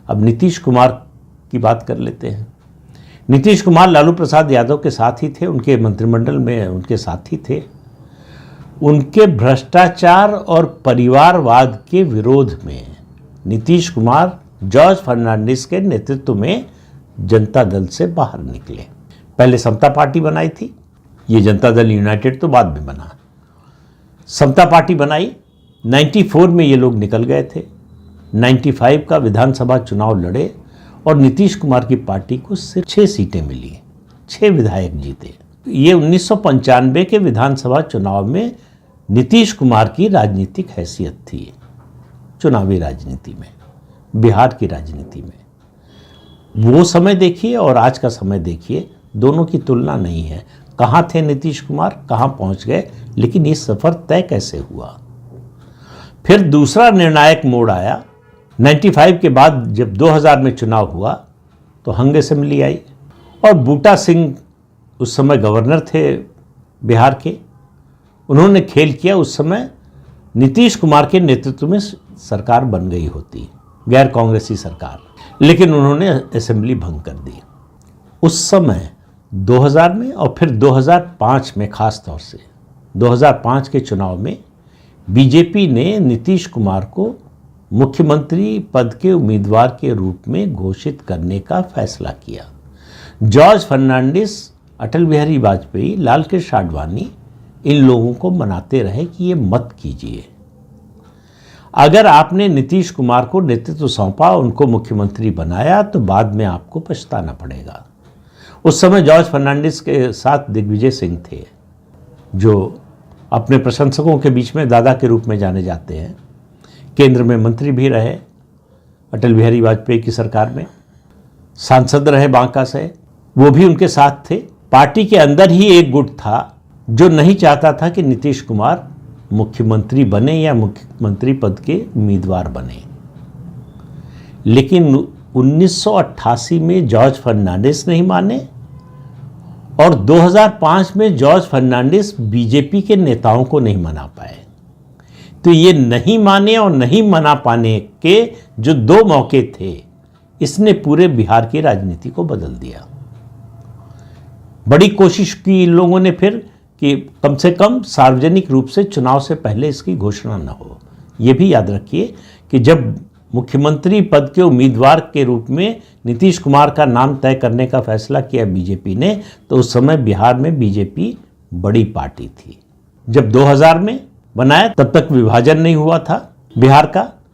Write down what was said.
अब नीतीश कुमार की बात कर लेते हैं। नीतीश कुमार लालू प्रसाद यादव के साथ ही थे, उनके मंत्रिमंडल में उनके साथी थे। उनके भ्रष्टाचार और परिवारवाद के विरोध में नीतीश कुमार जॉर्ज फर्नांडिस के नेतृत्व में जनता दल से बाहर निकले। पहले समता पार्टी बनाई थी, ये जनता दल यूनाइटेड तो बाद में बना। समता पार्टी बनाई, 94 में ये लोग निकल गए थे। 95 का विधानसभा चुनाव लड़े और नीतीश कुमार की पार्टी को सिर्फ 6 सीटें मिली, 6 विधायक जीते। ये 1995 के विधानसभा चुनाव में नीतीश कुमार की राजनीतिक हैसियत थी, चुनावी राजनीति में, बिहार की राजनीति में। वो समय देखिए और आज का समय देखिए, दोनों की तुलना नहीं है। कहाँ थे नीतीश कुमार, कहाँ पहुँच गए, लेकिन ये सफ़र तय कैसे हुआ। फिर दूसरा निर्णायक मोड़ आया 95 के बाद, जब 2000 में चुनाव हुआ तो हंग असेंबली आई और बूटा सिंह उस समय गवर्नर थे बिहार के। उन्होंने खेल किया। उस समय नीतीश कुमार के नेतृत्व में सरकार बन गई होती, गैर कांग्रेसी सरकार, लेकिन उन्होंने असेंबली भंग कर दी। उस समय 2000 में और फिर 2005 में, खास तौर से 2005 के चुनाव में बीजेपी ने नीतीश कुमार को मुख्यमंत्री पद के उम्मीदवार के रूप में घोषित करने का फैसला किया। जॉर्ज फर्नांडिस, अटल बिहारी वाजपेयी, लाल कृष्ण आडवाणी इन लोगों को मनाते रहे कि ये मत कीजिए। अगर आपने नीतीश कुमार को नेतृत्व सौंपा, उनको मुख्यमंत्री बनाया, तो बाद में आपको पछताना पड़ेगा। उस समय जॉर्ज फर्नांडिस के साथ दिग्विजय सिंह थे, जो अपने प्रशंसकों के बीच में दादा के रूप में जाने जाते हैं। केंद्र में मंत्री भी रहे अटल बिहारी वाजपेयी की सरकार में, सांसद रहे बांका से, वो भी उनके साथ थे। पार्टी के अंदर ही एक गुट था जो नहीं चाहता था कि नीतीश कुमार मुख्यमंत्री बने या मुख्यमंत्री पद के उम्मीदवार बने। लेकिन 1988 में जॉर्ज फर्नांडिस नहीं माने और 2005 में जॉर्ज फर्नांडिस बीजेपी के नेताओं को नहीं मना पाए। तो ये नहीं माने और नहीं मना पाने के जो 2 मौके थे, इसने पूरे बिहार की राजनीति को बदल दिया। बड़ी कोशिश की इन लोगों ने फिर कि कम से कम सार्वजनिक रूप से चुनाव से पहले इसकी घोषणा न हो। ये भी याद रखिए कि जब मुख्यमंत्री पद के उम्मीदवार के रूप में नीतीश कुमार का नाम तय करने का फैसला किया बीजेपी ने, तो उस समय बिहार में बीजेपी बड़ी पार्टी थी। जब 2000 में बनाया, तब तक विभाजन नहीं हुआ था बिहार का,